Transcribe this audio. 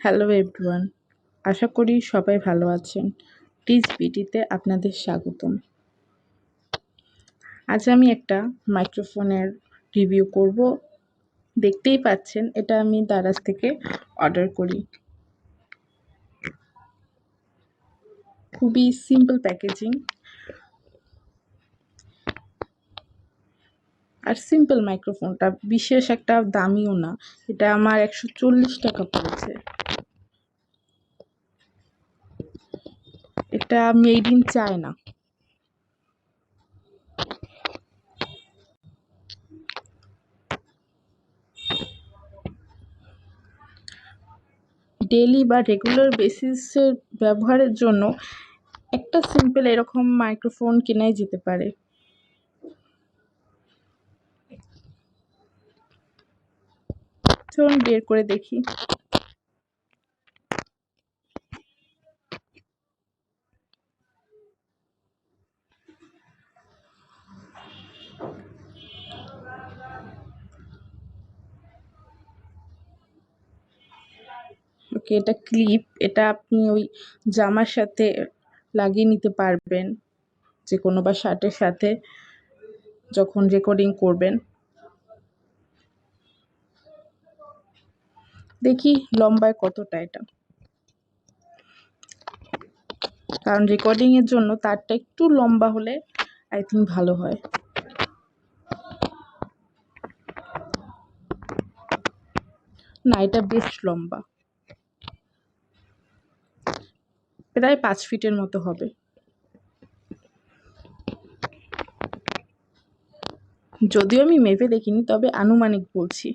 Hello everyone, আশা করি সবাই ভালো আছেন। টিজ বিটিতে আপনাদের স্বাগতম। আজ আমি একটা মাইক্রোফোনের রিভিউ করব। দেখতেই পাচ্ছেন, এটা আমি দারাজ থেকে অর্ডার করি। খুবই সিম্পল প্যাকেজিং আর সিম্পল মাইক্রোফোনটা বিশেষ একটা দামিও না। এটা আমার 140 টাকা পড়েছে। এটা মেড ইন চায়না। ডেইলি বা রেগুলার বেসিসের ব্যবহারের জন্য একটা সিম্পল এরকম মাইক্রোফোন কেনাই যেতে পারে। চলুন বের করে দেখি। ওকে, এটা ক্লিপ। এটা আপনি ওই জামার সাথে লাগিয়ে নিতে পারবেন, যে কোনো বা শার্টের সাথে যখন রেকর্ডিং করবেন। দেখি লম্বায় কতটা এটা, কারণ রেকর্ডিং এর জন্য তারটা একটু লম্বা হলে আই থিঙ্ক ভালো হয়। না, এটা বেশ লম্বা, প্রায় 5 ফিটের মতো হবে। যদিও আমি মেপে দেখিনি, তবে আনুমানিক বলছি।